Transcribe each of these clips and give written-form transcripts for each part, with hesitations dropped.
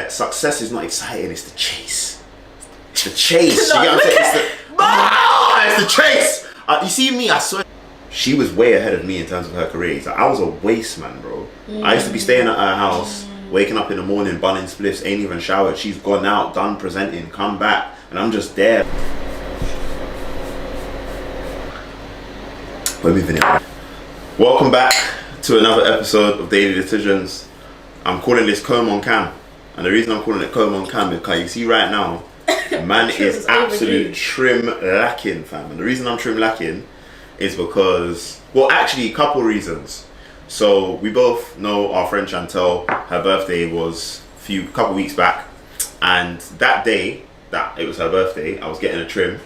yeah, success is not exciting, it's the chase. It's the chase. You get what I'm saying? It's the chase. You see me, I swear. She was way ahead of me in terms of her career. Like, I was a waste man, bro. I used to be staying at her house, waking up in the morning, bunning spliffs, ain't even showered. She's gone out, done presenting, come back, and I'm just there. We're moving it. Welcome back to another episode of Daily Decisions. I'm calling this Comb on Cam. And the reason I'm calling it Comb on Cam is because you see right now, man is absolute trim lacking, fam. And the reason I'm trim lacking is because, well, actually a couple reasons. So we both know our friend Chantel. Her birthday was a couple weeks back, and that day that it was her birthday, I was getting a trim,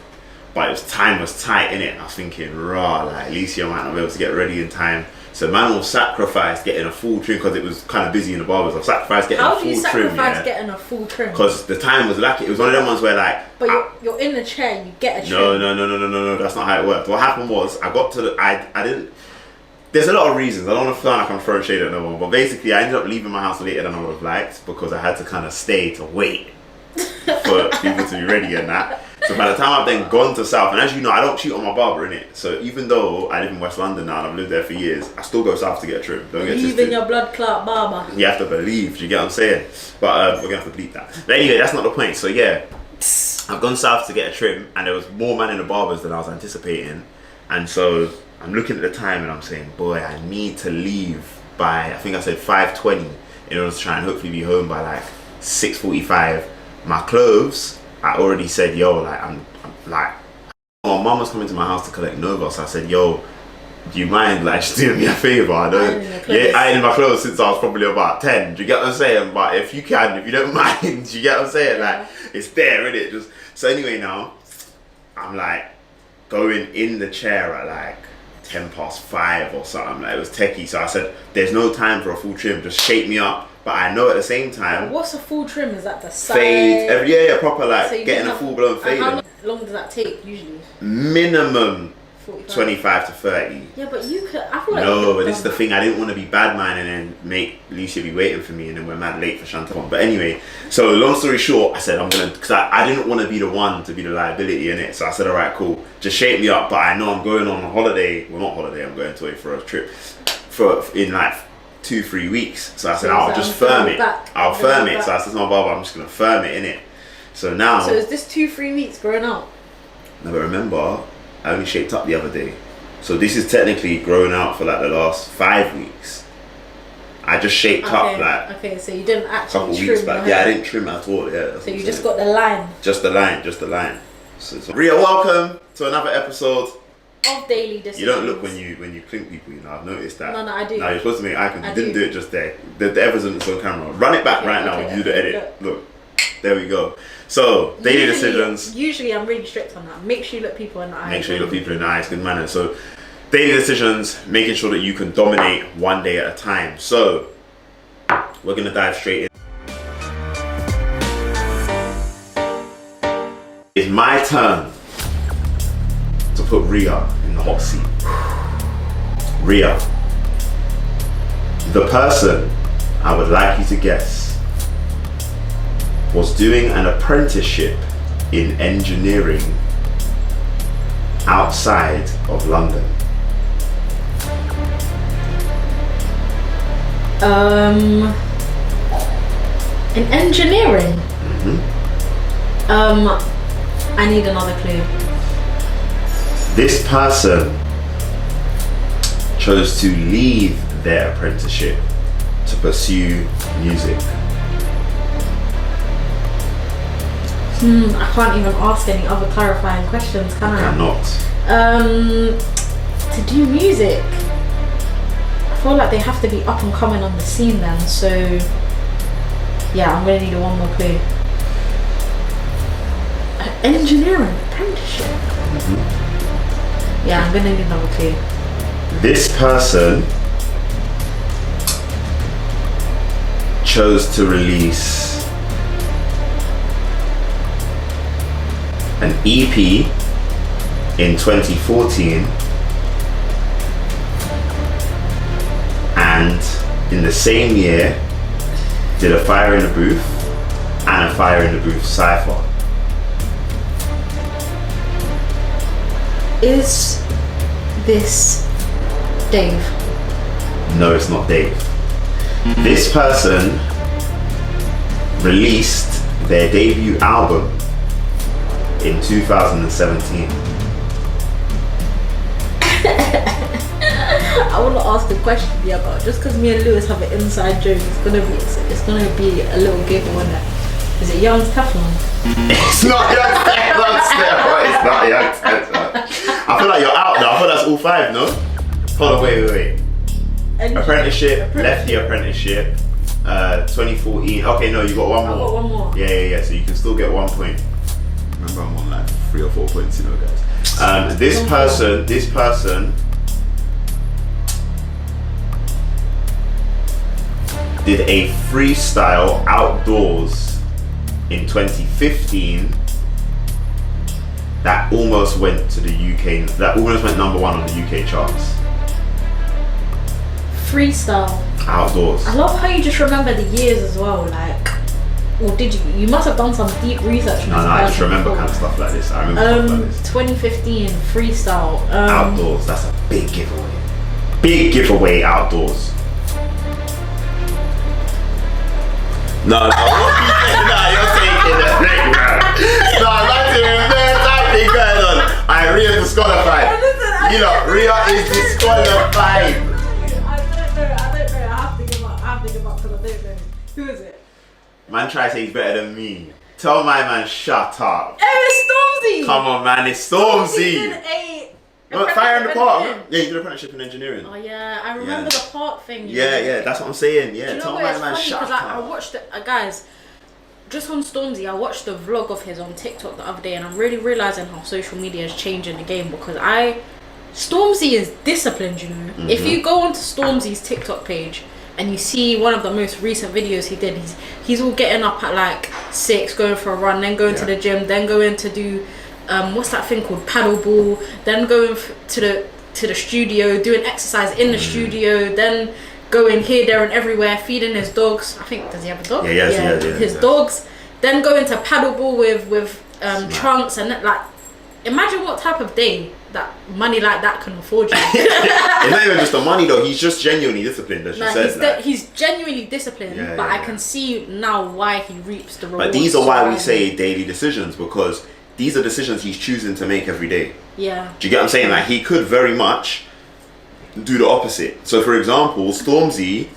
but time was tight in it. I was thinking, rah, like Alicia might not be able to get ready in time. So man will sacrifice getting a full trim because it was kind of busy in the barbers. I've sacrificed getting a full trim. How do you sacrifice getting a full trim? Because the time was lacking. It was one of them ones where like... But you're in the chair, you get a trim. No, that's not how it worked. What happened was, I got to the... I didn't... There's a lot of reasons. I don't want to feel like I'm throwing shade at no one. But basically, I ended up leaving my house later than I would have liked because I had to kind of stay to wait for people to be ready and that. So by the time I've then gone to South, and as you know, I don't cheat on my barber, innit? So even though I live in West London now and I've lived there for years, I still go South to get a trim. Don't get twisted. Even your blood clot barber. You have to believe, do you get what I'm saying? But we're going to have to bleep that. But anyway, that's not the point. So yeah, I've gone South to get a trim and there was more man in the barbers than I was anticipating. And so I'm looking at the time and I'm saying, boy, I need to leave by, I think I said 5:20 in order to try and hopefully be home by like 6:45. My clothes, I already said, yo, like, I'm like, my mum was coming to my house to collect Nova, so I said, yo, do you mind like just doing me a favour? I ain't in my clothes since I was probably about 10. Do you get what I'm saying? But if you don't mind, do you get what I'm saying? Like, it's there, innit? Just so anyway, now I'm like going in the chair at like 5:10 or something. Like, it was techie, so I said, there's no time for a full trim. Just shape me up. But I know at the same time. What's a full trim? Is that the side? Fade, yeah, proper like so getting a full blown fade. How long does that take usually? Minimum 45. 25 to 30. Yeah, but you could. I feel like no, but this is the thing. I didn't want to be bad man and then make Lucia be waiting for me, and then we're mad late for Chantal. But anyway, so long story short, I said I'm gonna, because I didn't want to be the one to be the liability in it. So I said, all right, cool, just shape me up. But I know I'm going on a holiday. Well, not holiday. I'm going to for a trip in like 2-3 weeks. So I said, I'll just firm it. I'll firm it. So I said to my barber, I'm just gonna firm it in it. So now. So is this 2-3 weeks growing out? No, but remember, I only shaped up the other day. So this is technically grown out for like the last 5 weeks. I just shaped up like. Okay, so you didn't actually couple trim. Weeks back. Yeah, I didn't trim at all. Yeah. So you just got the line. Just the line. So Ria, welcome to another episode of Daily Decisions. You don't look when you clink people, you know. I've noticed that. No, I do. Now you're supposed to make eye contact. You didn't do it just there. The evidence on camera. Run it back right now when you do the edit. Look, there we go. So daily decisions. Usually, I'm really strict on that. Make sure you look people in the eyes. Make sure you look people in the eyes. Good manner. So daily decisions, making sure that you can dominate one day at a time. So we're gonna dive straight in. It's my turn to put Ria in the hot seat. Ria, the person I would like you to guess was doing an apprenticeship in engineering outside of London. In engineering? I need another clue. This person chose to leave their apprenticeship to pursue music. I can't even ask any other clarifying questions, can I? Cannot. To do music, I feel like they have to be up and coming on the scene then, so yeah, I'm gonna need one more clue. Engineering apprenticeship. Yeah, I'm gonna need another clue. This person chose to release an EP in 2014, and in the same year did a Fire in the Booth and a Fire in the Booth cypher. Is this Dave? No, it's not Dave. This person released their debut album in 2017. I want to ask a question, yeah, but just because me and Lewis have an inside joke, it's gonna be a little giggle on that. Is it Young's Teflon? It's not Young Teflon still. It's not Young Teflon. I feel like you're out now. I thought that's all 5, no? Hold on, wait. Apprenticeship, left the apprenticeship. 2014. Okay, no, you got one more. I got one more. Yeah. So you can still get 1 point. Remember, I'm on like 3 or 4 points, you know, guys. This person did a freestyle outdoors in 2015 that almost went to the UK. That almost went number 1 on the UK charts. Freestyle. Outdoors. I love how you just remember the years as well, like, or did you? You must have done some deep research on this. No, I just remember kind of stuff like this. I remember stuff like this. 2015 freestyle. Outdoors, that's a big giveaway. Big giveaway outdoors. No, what you saying? No, you're taking the thing, man. No, nothing going on. Alright, Rhea disqualified. You know, Rhea is disqualified. I don't know. I have to give up because I don't know. Who is it? Man, try to say he's better than me. Tell my man, shut up. Oh, it's Stormzy. Come on, man, it's Stormzy. Fire in the Park. Yeah, you did apprenticeship in engineering. Oh yeah, I remember the park thing. Yeah, that's what I'm saying. Yeah, Do you know tell what, my it's man, funny, shut up. I watched it, guys. Just on Stormzy, I watched the vlog of his on TikTok the other day, and I'm really realizing how social media is changing the game because Stormzy is disciplined. You know, if you go onto Stormzy's TikTok page and you see one of the most recent videos he did, he's all getting up at like 6, going for a run, then going to the gym, then going to do what's that thing called, paddleball, then going to the studio, doing exercise in the studio, then going here, there and everywhere, feeding his dogs. I think, does he have a dog? Yeah, his dogs. Then going to paddleball with Trunks, and like, imagine what type of day that money like that can afford you. It's not even just the money though, he's just genuinely disciplined, as she says that. He's genuinely disciplined, but I can see now why he reaps the rewards. But these are why we say daily decisions, because these are decisions he's choosing to make every day. Yeah. Do you get what I'm saying? Like, he could very much do the opposite. So for example, Stormzy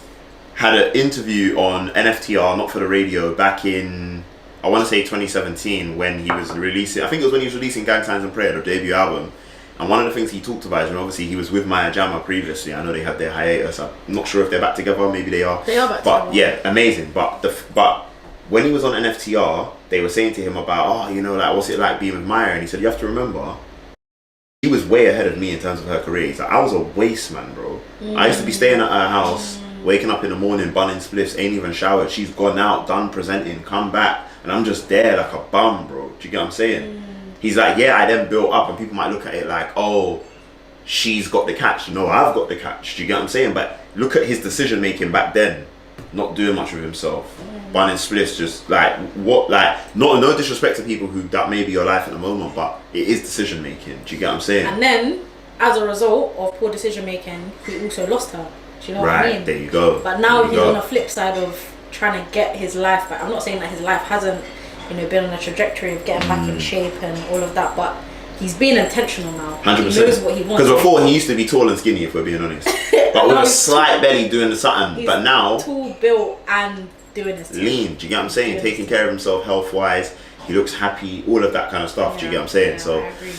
had an interview on NFTR, not for the radio, back in, I want to say 2017, when he was releasing, I think it was when he was releasing Gang Signs and Prayer, the debut album. And one of the things he talked about is, and obviously he was with Maya Jama previously. I know they had their hiatus. I'm not sure if they're back together. Maybe they are. They are back but together. Yeah, amazing. But when he was on NFTR, they were saying to him about, oh, you know, like, what's it like being with Maya? And he said, you have to remember, she was way ahead of me in terms of her career. He's like, I was a waste man, bro. I used to be staying at her house, waking up in the morning, bunning spliffs, ain't even showered. She's gone out, done presenting, come back, and I'm just there like a bum, bro. Do you get what I'm saying? He's like, yeah, I then built up, and people might look at it like, oh, she's got the catch. No, I've got the catch. Do you get what I'm saying? But look at his decision making back then. Not doing much with himself. Bunning spliffs, just like, what, like, no disrespect to people who that may be your life at the moment, but it is decision making. Do you get what I'm saying? And then, as a result of poor decision making, he also lost her. Do you know what I mean? Right, there you go. But now he's on the flip side of trying to get his life back. I'm not saying that his life hasn't, been on a trajectory of getting back in shape and all of that, but he's being intentional now. 100%. He knows what he wants. Because before he used to be tall and skinny, if we're being honest. But with a slight belly doing something. But now, tall, built, and doing his thing. Lean. Do you get what I'm saying? Taking care of himself health wise. He looks happy. All of that kind of stuff. Do you get what I'm saying? Yeah, so, I agree.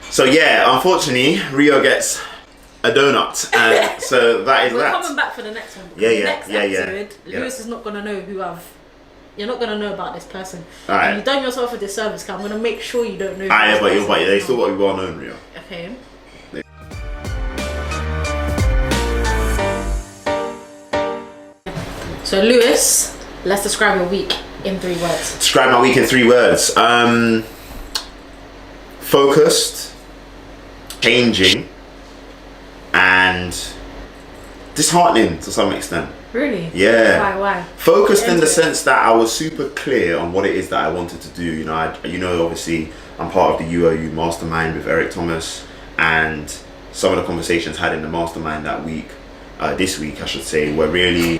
So yeah, unfortunately, Rio gets a donut, and so that is We're that. coming back for the next one. Yeah, the next episode, yeah. Lewis is not gonna know who I've. You're not gonna know about this person. Alright. And you've done yourself a disservice. Cause I'm gonna make sure you don't know. But they still got to be well known, Rio. Okay. So Lewis, let's describe your week in 3 words. Describe my week in 3 words. Focused, changing, and disheartening to some extent. Really? Yeah. Why? Focused in the sense that I was super clear on what it is that I wanted to do. You know, obviously I'm part of the UOU mastermind with Eric Thomas, and some of the conversations had in the mastermind that week, this week I should say, were really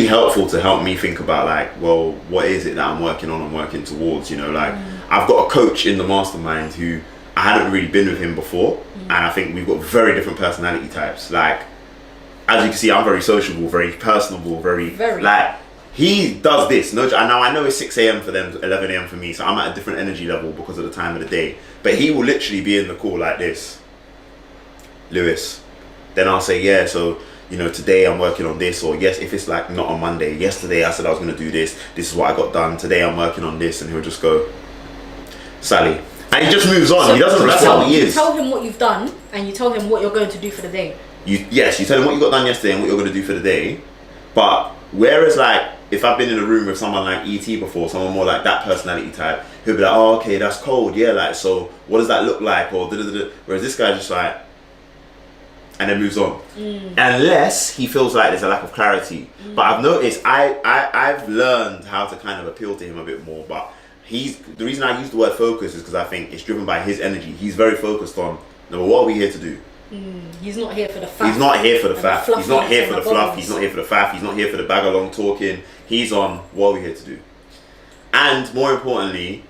helpful to help me think about well, what is it that I'm working on and working towards, I've got a coach in the mastermind who I hadn't really been with him before, and I think we've got very different personality types. As you can see, I'm very sociable, very personable, very. He does this. No, now I know it's 6 a.m. for them, 11 a.m. for me, so I'm at a different energy level because of the time of the day. But he will literally be in the call like this, Lewis. Then I'll say, yeah, so today I'm working on this, or yes, if it's not on Monday. Yesterday I said I was going to do this. This is what I got done. Today I'm working on this, and he'll just go, Sally, and he just moves on. So he doesn't. That's how he is. You tell him what you've done, and you tell him what you're going to do for the day. You tell him what you got done yesterday and what you're going to do for the day. But whereas if I've been in a room with someone like ET before, someone more like that personality type, he'll be like, oh, okay, that's cold, yeah, so what does that look like, or whereas this guy's just and then moves on, unless he feels like there's a lack of clarity. But I've noticed I've learned how to kind of appeal to him a bit more. But the reason I use the word focus is because I think it's driven by his energy. He's very focused on, no, what are we here to do? He's not here for the faff. He's not here for the faff. He's not here for the fluff. bubbles. He's not here for the faff. He's not here for the bag along talking. He's on, what are we here to do? And more importantly,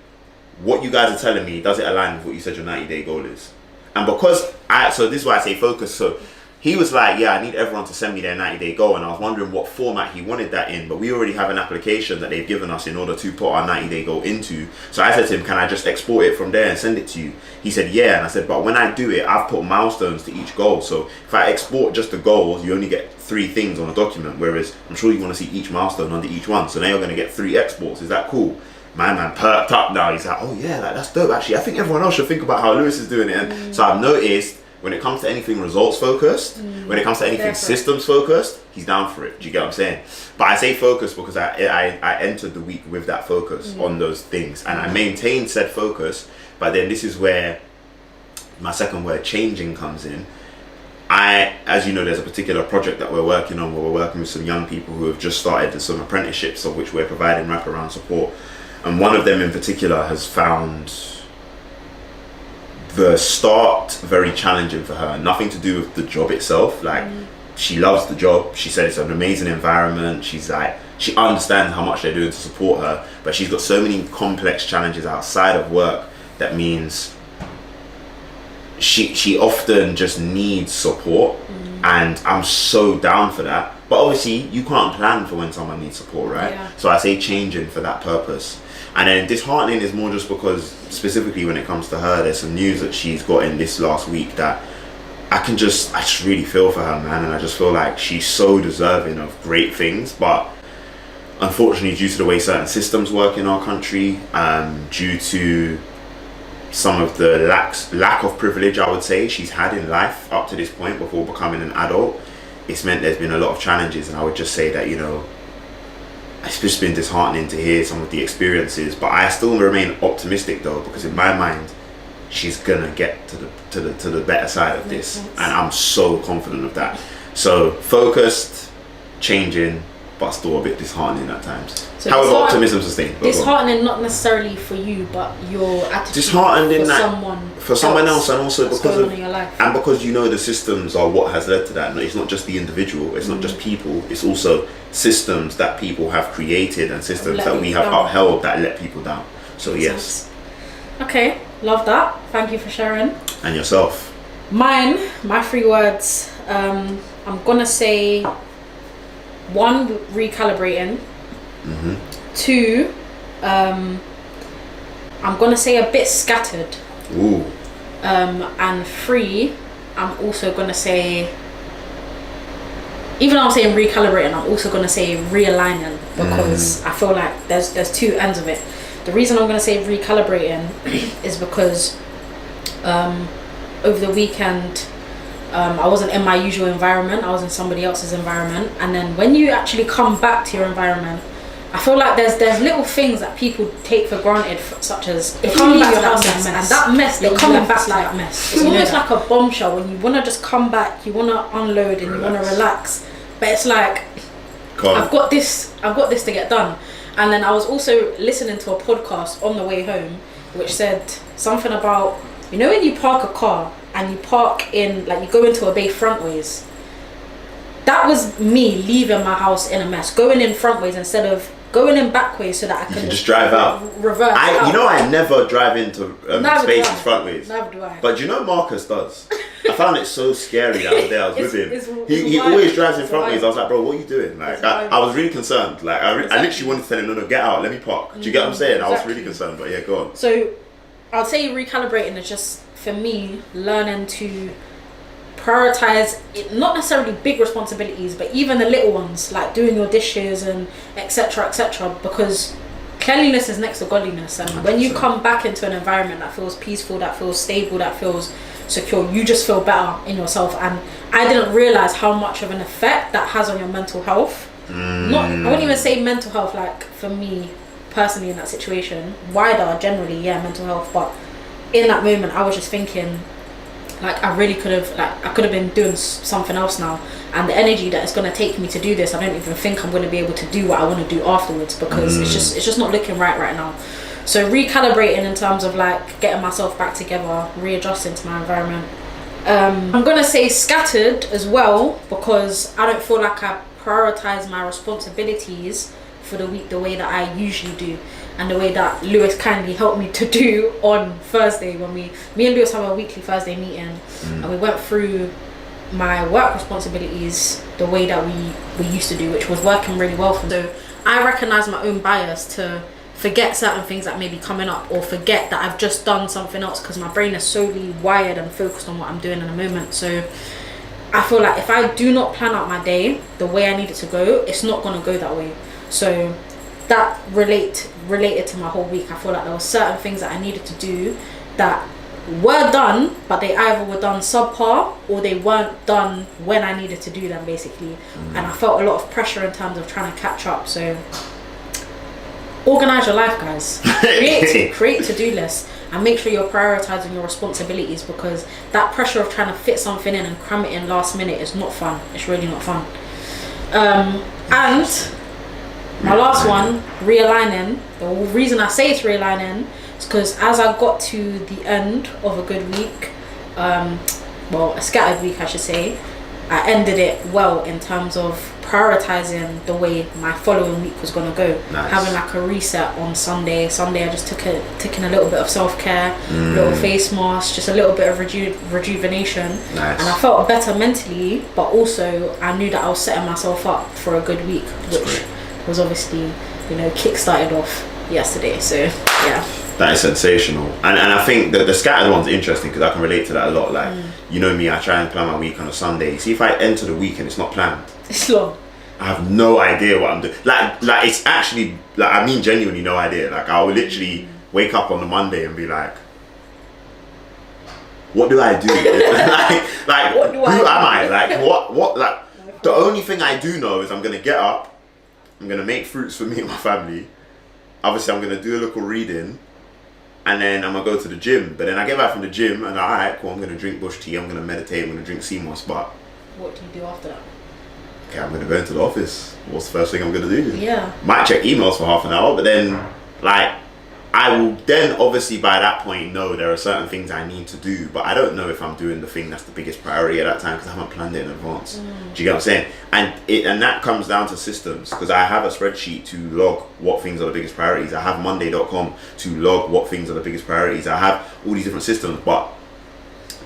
what you guys are telling me, does it align with what you said your 90-day goal is? And so this is why I say focus. So he was like, yeah, I need everyone to send me their 90-day goal. And I was wondering what format he wanted that in. But we already have an application that they've given us in order to put our 90-day goal into. So I said to him, can I just export it from there and send it to you? He said, yeah. And I said, but when I do it, I've put milestones to each goal. So if I export just the goals, you only get 3 things on a document. Whereas I'm sure you want to see each milestone under each one. So now you're going to get 3 exports. Is that cool? My man perked up now. He's like, oh yeah, that's dope. Actually, I think everyone else should think about how Lewis is doing it. And so I've noticed, when it comes to anything results focused, when it comes to anything systems focused, he's down for it. Do you get what I'm saying? But I say focus because I entered the week with that focus on those things, and I maintained said focus. But then this is where my second word, changing, comes in. As you know, there's a particular project that we're working on where we're working with some young people who have just started some apprenticeships, of which we're providing wraparound support. And one of them in particular has found the start very challenging for her. Nothing to do with the job itself. She loves the job. She said it's an amazing environment. She's she understands how much they're doing to support her, but she's got so many complex challenges outside of work that means she often just needs support. And I'm so down for that. But obviously you can't plan for when someone needs support, right? Yeah. So I say changing for that purpose. And then disheartening is more just because, specifically when it comes to her, there's some news that she's got in this last week that I just really feel for her, man. And I just feel like she's so deserving of great things. But unfortunately, due to the way certain systems work in our country, due to some of the lack of privilege, I would say, she's had in life up to this point before becoming an adult, it's meant there's been a lot of challenges. And I would just say that, it's just been disheartening to hear some of the experiences, but I still remain optimistic though, because in my mind, she's gonna get to the better side of this, and I'm so confident of that. So focused, changing, but still a bit disheartening at times. So however, optimism sustained. Disheartening, not necessarily for you, but your attitude disheartening for someone else, and also because of your life. And because the systems are what has led to that. It's not just the individual, it's not just people, it's also systems that people have created and systems that we have upheld that let people down. So yes. Okay, love that. Thank you for sharing. And yourself? My 3 words. I'm gonna say 1, recalibrating. 2, I'm gonna say a bit scattered. Ooh. And 3, I'm also gonna say, even though I'm saying recalibrating, I'm also gonna say realigning, because I feel like there's 2 ends of it. The reason I'm gonna say recalibrating is because over the weekend I wasn't in my usual environment. I was in somebody else's environment, and then when you actually come back to your environment I feel like there's little things that people take for granted, such as if you leave your house in a mess, and that mess, they're coming back like mess. It's almost like a bombshell when you want to just come back, you want to unload and you want to relax, but it's like I've got this to get done. And then I was also listening to a podcast on the way home, which said something about, you know, when you park a car and you park in, like, you go into a bay frontways. That was me leaving my house in a mess, going in frontways instead of going in backways so that I can just drive out. Reverse. You know, I never drive into spaces frontways. Never do I. But you know, Marcus does. I found it so scary the other day. I was with him. He always drives in frontways. I was like, bro, what are you doing? Like, I was really concerned. Like, I literally wanted to tell him, no, get out, let me park. Do you get what I'm saying? I was really concerned. But yeah, go on. So, I'd say recalibrating is just, for me, learning to prioritize it, not necessarily big responsibilities, but even the little ones, like doing your dishes and etc., because cleanliness is next to godliness, and 100%. When you come back into an environment that feels peaceful, that feels stable, that feels secure, you just feel better in yourself. And I didn't realize how much of an effect that has on your mental health. I wouldn't even say mental health, like for me personally in that situation, wider generally, yeah, mental health, but in that moment I was just thinking, like, I really could have, like, I could have been doing something else now, and the energy that it's going to take me to do this, I don't even think I'm going to be able to do what I want to do afterwards, because it's just not looking right now. So recalibrating in terms of, like, getting myself back together, readjusting to my environment. I'm going to say scattered as well, because I don't feel like I prioritize my responsibilities for the week the way that I usually do, and the way that Lewis kindly helped me to do on Thursday, when me and Lewis have a weekly Thursday meeting, and we went through my work responsibilities the way that we used to do, which was working really well for me. So I recognize my own bias to forget certain things that may be coming up, or forget that I've just done something else, because my brain is solely wired and focused on what I'm doing in the moment. So I feel like if I do not plan out my day the way I need it to go, it's not going to go that way. So that related to my whole week. I feel like there were certain things that I needed to do that were done, but they either were done subpar or they weren't done when I needed to do them, basically. And I felt a lot of pressure in terms of trying to catch up. So organize your life, guys. Create to-do lists, and make sure you're prioritizing your responsibilities, because that pressure of trying to fit something in and cram it in last minute is not fun. It's really not fun. And my last one, realigning. The reason I say it's realigning is because as I got to the end of a good week, well, a scattered week I should say, I ended it well in terms of prioritizing the way my following week was going to go. Nice. Having like a reset on Sunday. I just took in a little bit of self-care, little face mask, just a little bit of rejuvenation. Nice. And I felt better mentally, but also I knew that I was setting myself up for a good week, which was obviously, you know, kick-started off yesterday. So yeah, that is sensational. And I think that the scattered one's interesting, because I can relate to that a lot. Like, you know me, I try and plan my week on a Sunday. See, if I enter the week and it's not planned, it's long. I have no idea what I'm doing. Like it's actually, like, I mean genuinely no idea. Like, I will literally wake up on the Monday and be like, what do I do? like who am I? Like, what like, the only thing I do know is I'm gonna get up, I'm gonna make fruits for me and my family. Obviously, I'm gonna do a little reading, and then I'm gonna go to the gym. But then I get back from the gym, and alright, cool, I'm gonna drink bush tea, I'm gonna meditate, I'm gonna drink sea moss. But what do you do after that? Okay, I'm gonna go into the office. What's the first thing I'm gonna do? Yeah. Might check emails for half an hour, but then, like, I will then obviously by that point know there are certain things I need to do, but I don't know if I'm doing the thing that's the biggest priority at that time, because I haven't planned it in advance. Do you get what I'm saying? And that comes down to systems, because I have a spreadsheet to log what things are the biggest priorities. I have Monday.com to log what things are the biggest priorities. I have all these different systems, but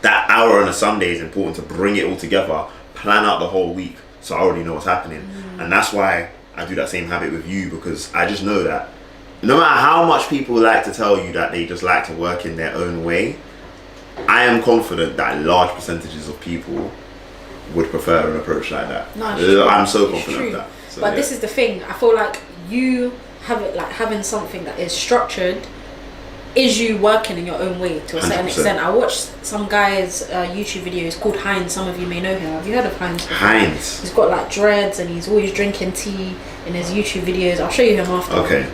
that hour on a Sunday is important to bring it all together, plan out the whole week, so I already know what's happening. And that's why I do that same habit with you, because I just know that no matter how much people like to tell you that they just like to work in their own way, I am confident that large percentages of people would prefer an approach like that. No, I'm so confident of that. So, but this is the thing, I feel like you have it, like having something that is structured is you working in your own way to a certain 100%. extent. I watched some guy's YouTube videos called Heinz. Some of you may know him. Have you heard of Heinz before? Heinz. He's got like dreads and he's always drinking tea in his YouTube videos. I'll show you him after. Okay.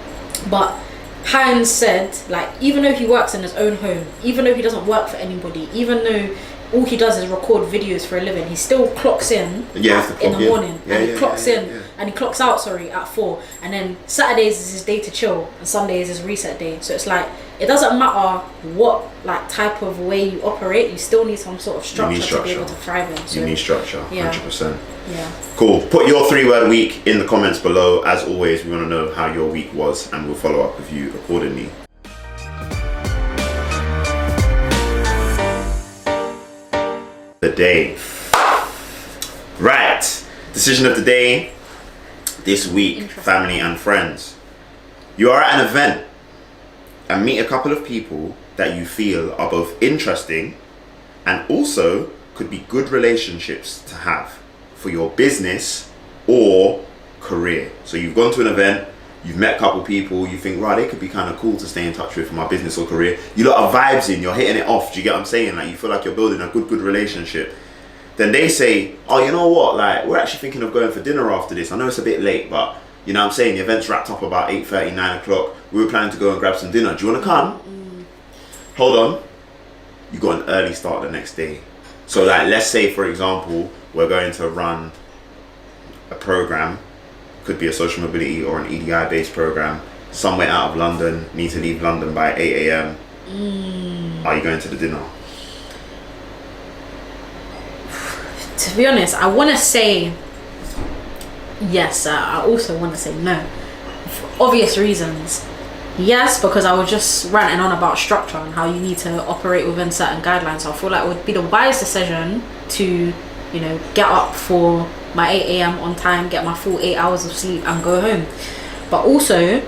But Heinz said, like, even though he works in his own home, even though he doesn't work for anybody, even though all he does is record videos for a living, he still clocks in in the morning, and he clocks in and he clocks out, at 4, and then Saturdays is his day to chill and Sundays is reset day. So it's like, it doesn't matter what like type of way you operate, you still need some sort of structure to be able to thrive in. So, you need structure, yeah. 100%. Yeah. Cool. Put your 3-word week in the comments below. As always, we want to know how your week was, and we'll follow up with you accordingly. The day. Right. Decision of the day this week, family and friends. You are at an event and meet a couple of people that you feel are both interesting and also could be good relationships to have for your business or career. So you've gone to an event, you've met a couple people, you think, right, they could be kind of cool to stay in touch with for my business or career. You lot are vibes in, you're hitting it off. Do you get what I'm saying? Like, you feel like you're building a good relationship. Then they say, oh, you know what? Like, we're actually thinking of going for dinner after this. I know it's a bit late, but you know what I'm saying? The event's wrapped up about 8:30, 9 o'clock. We were planning to go and grab some dinner. Do you want to come? Hold on. You got an early start the next day. So like, let's say, for example, we're going to run a program. Could be a social mobility or an EDI based program somewhere out of London. Need to leave London by 8 a.m. Are you going to the dinner? To be honest, I want to say yes. I also want to say no, for obvious reasons. Yes, because I was just ranting on about structure and how you need to operate within certain guidelines. So I feel like it would be the wise decision to, get up for my 8 a.m. on time, get my full 8 hours of sleep and go home. But also,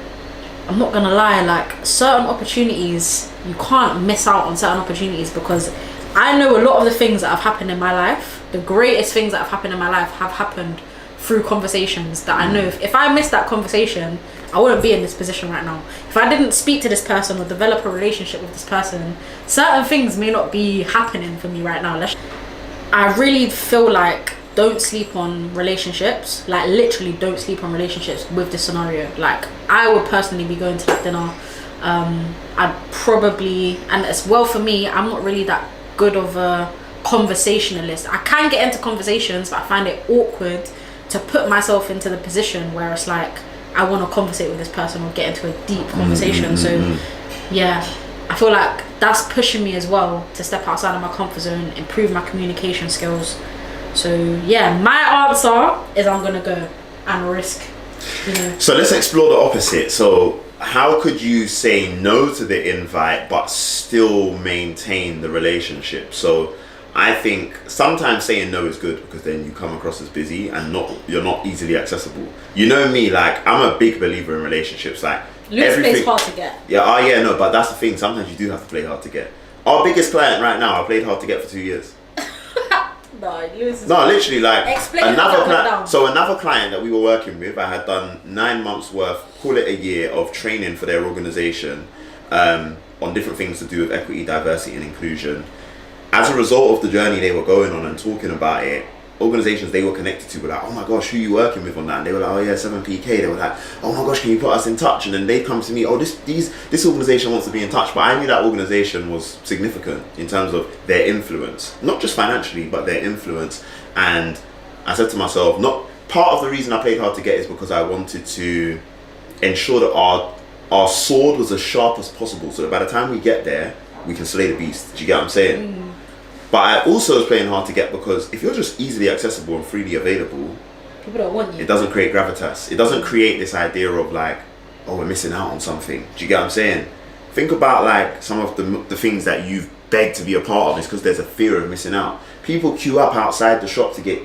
I'm not gonna lie, like, certain opportunities, you can't miss out on certain opportunities, because I know a lot of the things that have happened in my life, the greatest things that have happened in my life have happened through conversations that I know if I missed that conversation, I wouldn't be in this position right now. If I didn't speak to this person or develop a relationship with this person, certain things may not be happening for me right now. I really feel like, don't sleep on relationships. Like, literally don't sleep on relationships with this scenario. Like, I would personally be going to that dinner. I'd probably, and as well for me, I'm not really that good of a conversationalist. I can get into conversations, but I find it awkward to put myself into the position where it's like, I want to conversate with this person or get into a deep conversation. So yeah, I feel like that's pushing me as well to step outside of my comfort zone, improve my communication skills. So yeah, my answer is I'm gonna go and risk. So let's explore the opposite. So how could you say no to the invite but still maintain the relationship? So I think sometimes saying no is good, because then you come across as busy and you're not easily accessible. You know me, like, I'm a big believer in relationships. Like, Lewis plays hard to get. Yeah, no, but that's the thing. Sometimes you do have to play hard to get. Our biggest client right now, I played hard to get for 2 years. No, literally, like, another client. So another client that we were working with, I had done 9 months worth, call it a year, of training for their organization on different things to do with equity, diversity, and inclusion. As a result of the journey they were going on and talking about it, organizations they were connected to were like, oh my gosh, who are you working with on that? And they were like, oh yeah, 7PK. They were like, oh my gosh, can you put us in touch? And then they'd come to me, oh, this organization wants to be in touch. But I knew that organization was significant in terms of their influence, not just financially, but their influence. And I said to myself, part of the reason I played hard to get is because I wanted to ensure that our sword was as sharp as possible, so that by the time we get there, we can slay the beast. Do you get what I'm saying? But I also was playing hard to get because if you're just easily accessible and freely available, people don't want you. It doesn't create gravitas. It doesn't create this idea of like, oh, we're missing out on something. Do you get what I'm saying? Think about like some of the things that you've begged to be a part of is because there's a fear of missing out. People queue up outside the shop to get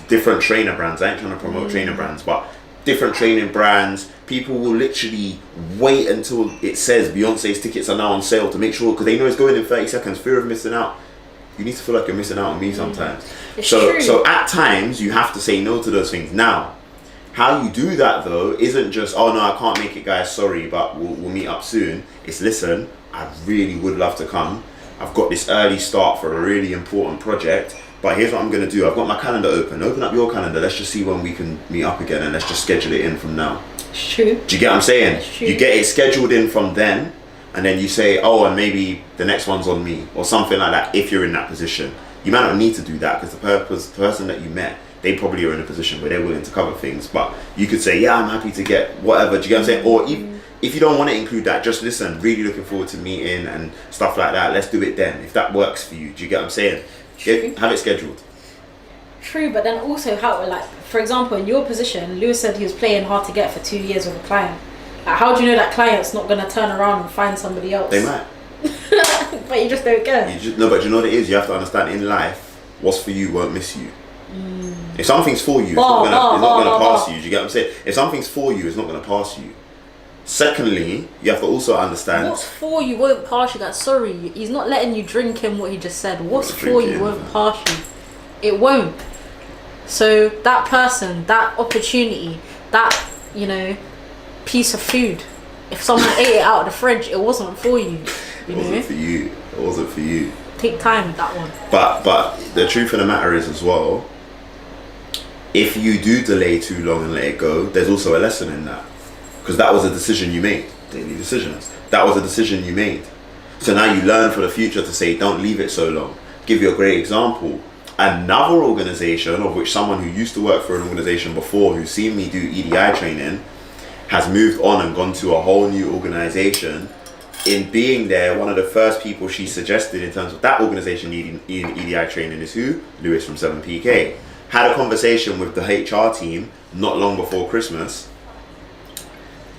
different trainer brands. I ain't trying to promote trainer brands, but different training brands. People will literally wait until it says Beyonce's tickets are now on sale to make sure, because they know it's going in 30 seconds. Fear of missing out. You need to feel like you're missing out on me sometimes. It's true. So at times you have to say no to those things. Now, How you do that though isn't just, oh no, I can't make it, guys, sorry, but we'll meet up soon. It's, listen, I really would love to come. I've got this early start for a really important project, but here's what I'm going to do. I've got my calendar open. Open up your calendar. Let's just see when we can meet up again, and let's just schedule it in from now. It's true. Do you get what I'm saying? It's true. You get it scheduled in from then, and then you say, oh, and maybe the next one's on me, or something like that, if you're in that position. You might not need to do that, because the person that you met, they probably are in a position where they're willing to cover things, but you could say, yeah, I'm happy to get whatever. Do you get what I'm saying? Or if you don't want to include that, just listen, really looking forward to meeting and stuff like that. Let's do it then, if that works for you. Do you get what I'm saying? Have it scheduled. True, but then also how, like, for example, in your position, Lewis said he was playing hard to get for 2 years with a client. Like, how do you know that client's not going to turn around and find somebody else? They might. But you just don't care. No, but you know what it is? You have to understand, in life, what's for you won't miss you. If something's for you, it's not gonna pass you. Do you get what I'm saying? If something's for you, it's not gonna pass you. Secondly, you have to also understand, what's for you won't pass you. That, sorry, he's not letting you drink him what he just said. What's for you won't pass you. It won't. So that person, that opportunity, that, you know, piece of food, if someone ate it out of the fridge, it wasn't for you. It wasn't for you. It wasn't for you. Take time with that one. But the truth of the matter is as well, if you do delay too long and let it go, there's also a lesson in that. Because that was a decision you made. Daily decisions. That was a decision you made. So now you learn for the future to say, don't leave it so long. Give you a great example. Another organization, of which someone who used to work for an organization before, who's seen me do EDI training, has moved on and gone to a whole new organization. In being there, one of the first people she suggested in terms of that organization needing EDI training is who? Lewis from 7PK. Had a conversation with the HR team not long before Christmas.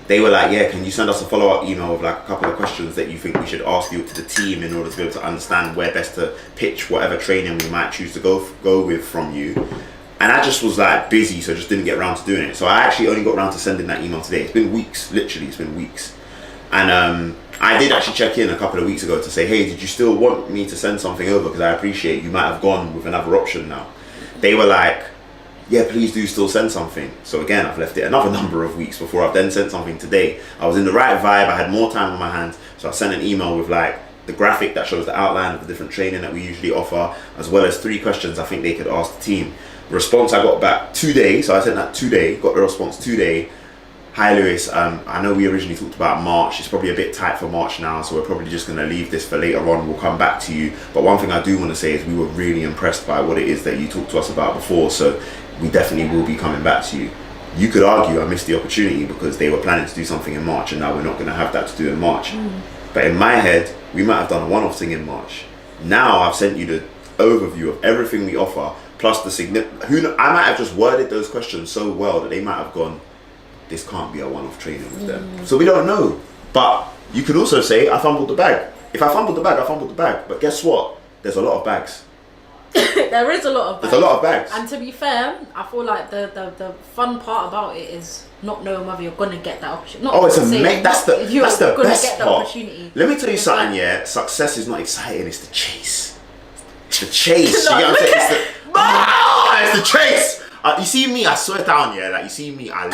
They were like, yeah, can you send us a follow-up email with like a couple of questions that you think we should ask you to the team in order to be able to understand where best to pitch whatever training we might choose to go with from you. And I just was like busy, so I just didn't get around to doing it. So I actually only got around to sending that email today. It's been weeks, literally, it's been weeks. And I did actually check in a couple of weeks ago to say, hey, did you still want me to send something over? Because I appreciate you might have gone with another option now. They were like, yeah, please do still send something. So again, I've left it another number of weeks before I've then sent something today. I was in the right vibe, I had more time on my hands, so I sent an email with like the graphic that shows the outline of the different training that we usually offer, as well as 3 questions I think they could ask the team. The response I got back today, so I sent that today, got the response today. Hi Lewis, I know we originally talked about March. It's probably a bit tight for March now, so we're probably just going to leave this for later on. We'll come back to you. But one thing I do want to say is we were really impressed by what it is that you talked to us about before, so we definitely will be coming back to you. You could argue I missed the opportunity because they were planning to do something in March and now we're not going to have that to do in March. But in my head, we might have done a one-off thing in March. Now I've sent you the overview of everything we offer, plus the I might have just worded those questions so well that they might have gone, this can't be a one-off training with them. So we don't know. But you could also say, I fumbled the bag. If I fumbled the bag, I fumbled the bag. But guess what? There's a lot of bags. There is a lot of bags. There's a lot of bags. And to be fair, I feel like the fun part about it is not knowing whether you're gonna get that opportunity. That's the best part. Let me tell you something, yeah. Success is not exciting, it's the chase. It's the chase. You get what I'm saying? It's the chase. You see me, I swear down, yeah. Like you see me, I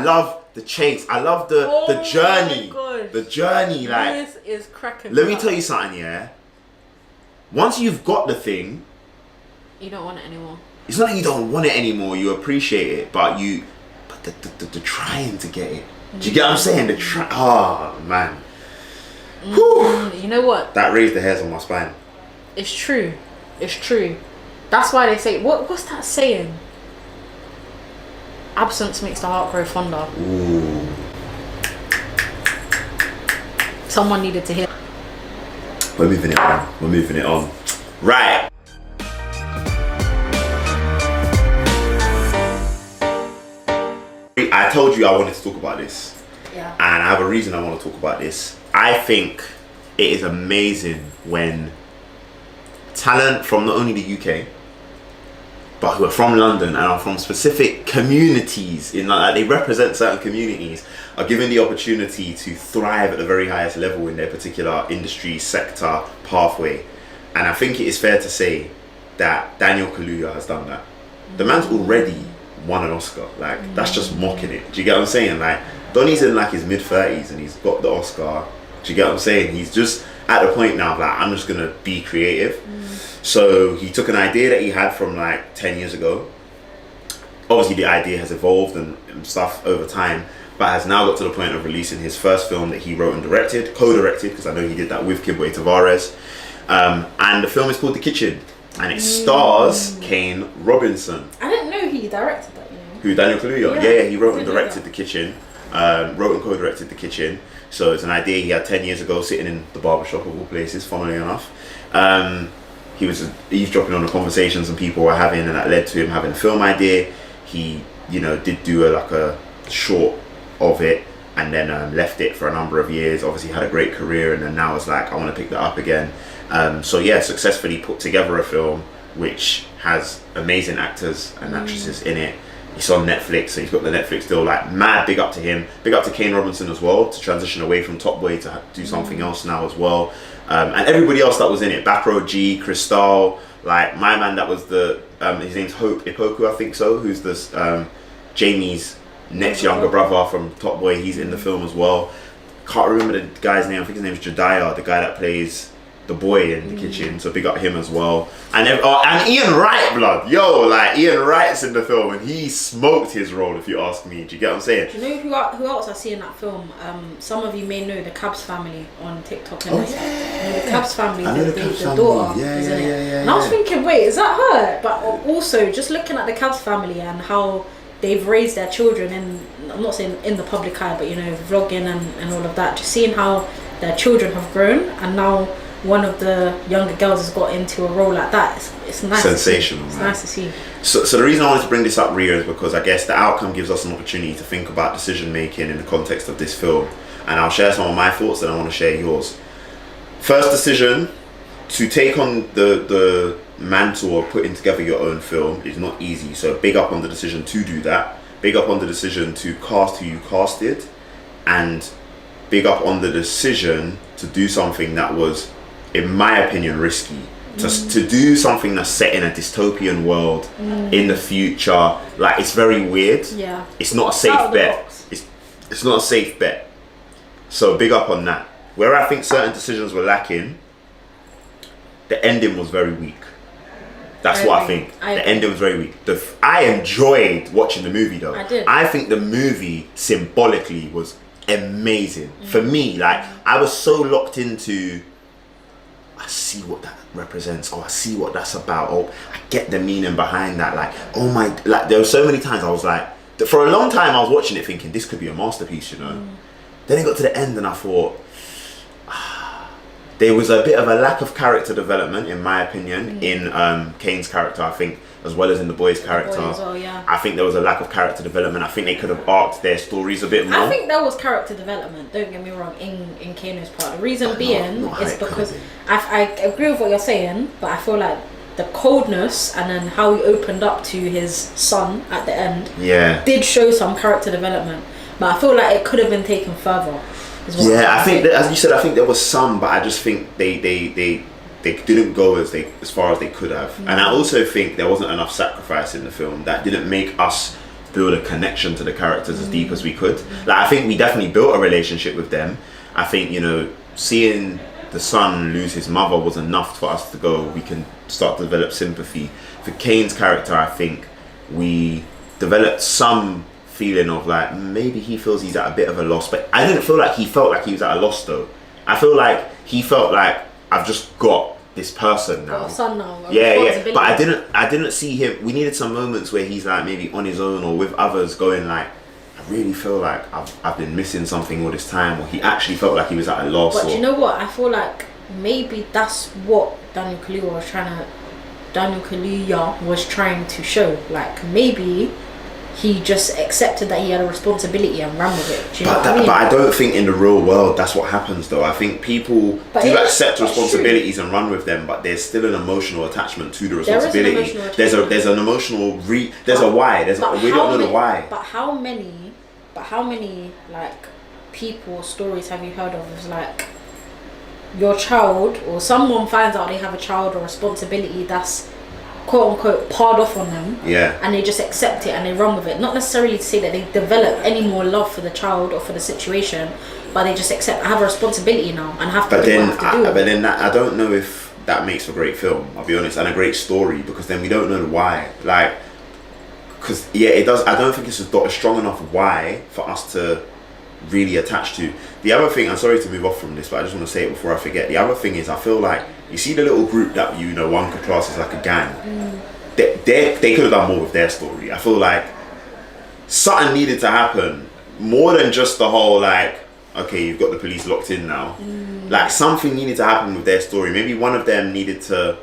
love the chase. I love the journey. The journey, like this is cracking. Let me tell you something, yeah. Once you've got the thing, you don't want it anymore. It's not that you don't want it anymore, you appreciate it, but the trying to get it. Do you get what I'm saying? Oh man. You know what? That raised the hairs on my spine. It's true. It's true. That's why they say, what's that saying? Absence makes the heart grow fonder. Ooh. Someone needed to hear. We're moving it on. Right. I told you I wanted to talk about this. Yeah. And I have a reason I want to talk about this. I think it is amazing when talent from not only the UK, but who are from London and are from specific communities, they represent certain communities, are given the opportunity to thrive at the very highest level in their particular industry, sector, pathway. And I think it is fair to say that Daniel Kaluuya has done that. The man's already won an Oscar. Like that's just mocking it. Do you get what I'm saying? Like Donnie's in like his mid-30s and he's got the Oscar. Do you get what I'm saying? He's just at the point now like I'm just gonna be creative. So he took an idea that he had from like 10 years ago. Obviously the idea has evolved and stuff over time, but has now got to the point of releasing his first film that he wrote and directed, co-directed, because I know he did that with Kimberly Tavares. And the film is called The Kitchen, and it stars Kane Robinson. I didn't know he directed that, Who, Daniel Kaluuya? Yeah, he wrote and directed The Kitchen. Wrote and co-directed The Kitchen. So it's an idea he had 10 years ago, sitting in the barbershop of all places, funnily enough. He was eavesdropping on the conversations and people were having, and that led to him having a film idea. He, did do a short of it, and then left it for a number of years. Obviously had a great career, and then now it's like I want to pick that up again. So yeah, successfully put together a film which has amazing actors and actresses in it. It's on Netflix, so he's got the Netflix deal. Like mad big up to him, big up to Kane Robinson as well, to transition away from Top Boy to do something else now as well. And everybody else that was in it, Back Row G, Cristal, like my man that was the his name's Hope Ipoku, I think so, who's this Jamie's next younger brother from Top Boy. He's in the film as well. Can't remember the guy's name. I think his name is Jediah, the guy that plays the boy in The Kitchen. So big up him as well. And Ian Wright, blood, like Ian Wright's in the film, and he smoked his role, if you ask me. Do you get what I'm saying? Do you know who else I see in that film? Some of you may know the Cabs family on TikTok. And the Cabs family, the daughter is in it. And I was thinking, wait, is that her? But also, just looking at the Cabs family and how they've raised their children in, I'm not saying in the public eye, but vlogging and all of that, just seeing how their children have grown, and now one of the younger girls has got into a role like that. It's nice. Sensational. It's nice to see. So the reason I wanted to bring this up, Ria, is because I guess the outcome gives us an opportunity to think about decision making in the context of this film, and I'll share some of my thoughts, and I want to share yours. First decision, to take on the mantle of putting together your own film is not easy. So big up on the decision to do that. Big up on the decision to cast who you casted, and big up on the decision to do something that was, in my opinion, risky. To do something that's set in a dystopian world in the future, like it's very weird. Yeah. It's not a safe bet. It's not a safe bet. So big up on that. Where I think certain decisions were lacking, the ending was very weak. That's what I think. The ending was very weak. I enjoyed watching the movie though. I did. I think the movie symbolically was amazing. For me, like I was so locked into, I see what that represents. Oh, I see what that's about. Oh, I get the meaning behind that. Like, oh my, like there were so many times I was like, for a long time I was watching it thinking this could be a masterpiece, Then it got to the end and I thought, there was a bit of a lack of character development, in my opinion, in Kane's character, I think, as well as in the boy's character. I think there was a lack of character development. I think they could have arced their stories a bit more. I think there was character development, don't get me wrong, in Kane's part. The reason being is because I agree with what you're saying, but I feel like the coldness and then how he opened up to his son at the end did show some character development. But I feel like it could have been taken further. I think that, as you said, I think there was some, but I just think they didn't go as far as they could have. And I also think there wasn't enough sacrifice in the film that didn't make us build a connection to the characters as deep as we could. Like I think we definitely built a relationship with them. I think seeing the son lose his mother was enough for us to go, we can start to develop sympathy. For Kane's character, I think we developed some feeling of like maybe he feels he's at a bit of a loss, but I didn't feel like he felt like he was at a loss though. I feel like he felt like I've just got this person now. Son now. But I didn't see him. We needed some moments where he's like maybe on his own or with others going like, I really feel like I've been missing something all this time, or he actually felt like he was at a loss. But you know what? I feel like maybe that's what Daniel Kaluuya was trying to show. Like maybe he just accepted that he had a responsibility and ran with it. Do you know what I mean? But I don't think in the real world that's what happens though. I think people do accept responsibilities and run with them, but there's still an emotional attachment to the responsibility. There's an emotional there's a why. We don't know the why. But how many like people stories have you heard of? It's like your child or someone finds out they have a child or responsibility that's quote unquote pared off on them, Yeah. and they just accept it and they run with it. Not necessarily to say that they develop any more love for the child or for the situation, but they just accept, I have a responsibility now and have to But do then, what I have to do. but then that, I don't know if that makes for a great film, I'll be honest, and a great story, because then we don't know the why. Like, because yeah, it does. I don't think it's a strong enough why for us to really attach to. The other thing, I'm sorry to move off from this, but I just want to say it before I forget. The other thing is, I feel like you see the little group that one could class as like a gang. They could have done more with their story. I feel like something needed to happen more than just the whole like, okay, you've got the police locked in now. Like something needed to happen with their story. Maybe one of them needed to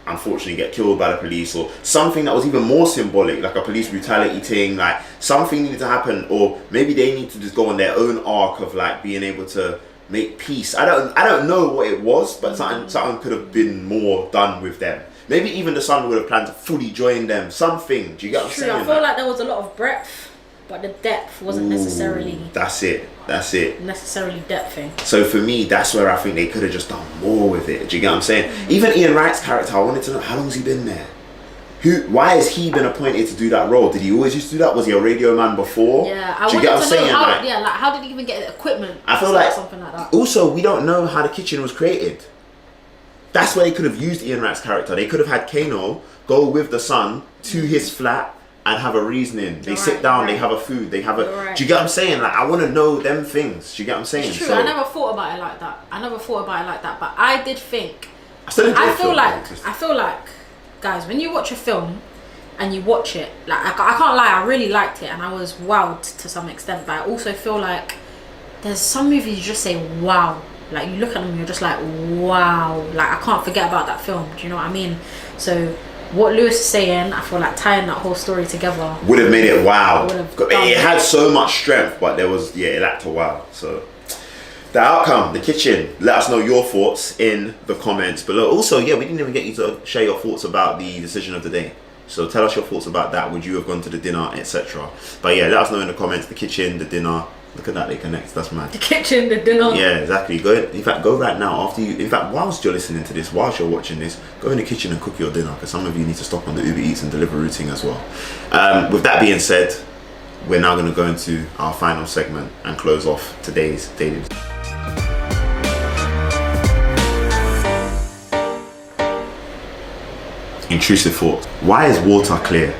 unfortunately get killed by the police, or something that was even more symbolic, like a police brutality thing. Like something needed to happen, or maybe they need to just go on their own arc of like being able to make peace. I don't know what it was, but something could have been more done with them. Maybe even the son would have planned to fully join them. Something. Do you get what I'm saying? I feel like there was a lot of breadth, but the depth wasn't necessarily. That's it. Necessarily depthing. So for me, that's where I think they could have just done more with it. Do you get what I'm saying? Even Ian Wright's character, I wanted to know, how long's he been there? Why has he been appointed to do that role? Did he always used to do that? Was he a radio man before? Yeah, I wanted to know how did he even get the equipment? I feel like something like that. Also, we don't know how the kitchen was created. That's where they could have used Ian Wright's character. They could have had Kano go with the son to his flat and have a reasoning. They sit down, they have a food, they have a... Do you get what I'm saying? Like, I want to know them things. Do you get what I'm saying? It's true, I never thought about it like that. But I did think... I feel like, guys, when you watch a film and you watch it, like, I can't lie, I really liked it and I was wowed to some extent, but I also feel like there's some movies you just say, wow. Like, you look at them, you're just like, wow. Like, I can't forget about that film. Do you know what I mean? So... what Lewis is saying, I feel like tying that whole story together would have made it wow. It had so much strength, but there was, it lacked a wow. So the outcome, the kitchen, let us know your thoughts in the comments below. Also, we didn't even get you to share your thoughts about the decision of the day. So tell us your thoughts about that. Would you have gone to the dinner, etc.? But let us know in the comments, the kitchen, the dinner. Look at that, they connect. That's mad. The kitchen, the dinner. Yeah, exactly. Go right now after you. In fact, whilst you're listening to this, whilst you're watching this, go in the kitchen and cook your dinner, because some of you need to stop on the Uber Eats and Deliveroo thing as well. With that being said, we're now going to go into our final segment and close off today's daily. Intrusive thoughts. Why is water clear?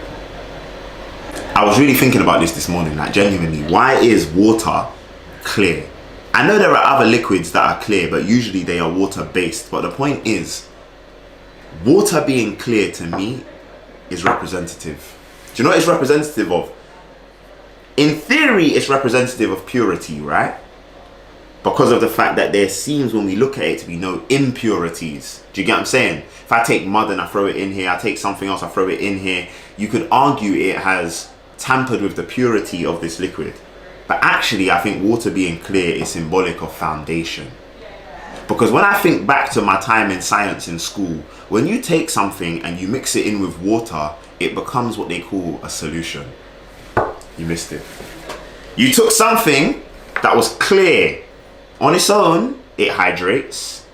I was really thinking about this morning, like genuinely, why is water clear? I know there are other liquids that are clear, but usually they are water based. But the point is, water being clear to me is representative. Do you know what it's representative of? In theory, it's representative of purity, right? Because of the fact that there seems, when we look at it, to be no impurities. Do you get what I'm saying? If I take mud and I throw it in here, I take something else, I throw it in here, you could argue it has tampered with the purity of this liquid. But actually, I think water being clear is symbolic of foundation. Because when I think back to my time in science in school, when you take something and you mix it in with water, it becomes what they call a solution. You missed it. You took something that was clear on its own, it hydrates,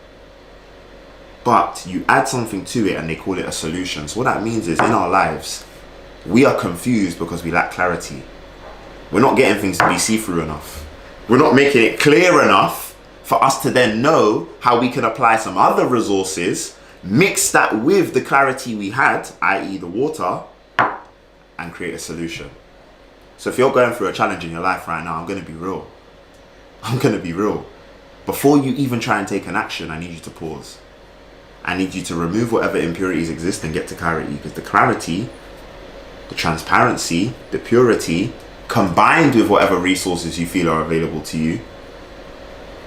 but you add something to it and they call it a solution. So what that means is, in our lives, we are confused because we lack clarity. We're not getting things to be see-through enough. We're not making it clear enough for us to then know how we can apply some other resources, mix that with the clarity we had, i.e. the water, and create a solution. So if you're going through a challenge in your life right now, I'm going to be real. Before you even try and take an action, I need you to pause. I need you to remove whatever impurities exist and get to clarity, because the clarity, the transparency, the purity, combined with whatever resources you feel are available to you,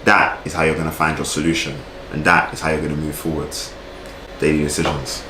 that is how you're going to find your solution, and that is how you're going to move forwards. Daily decisions.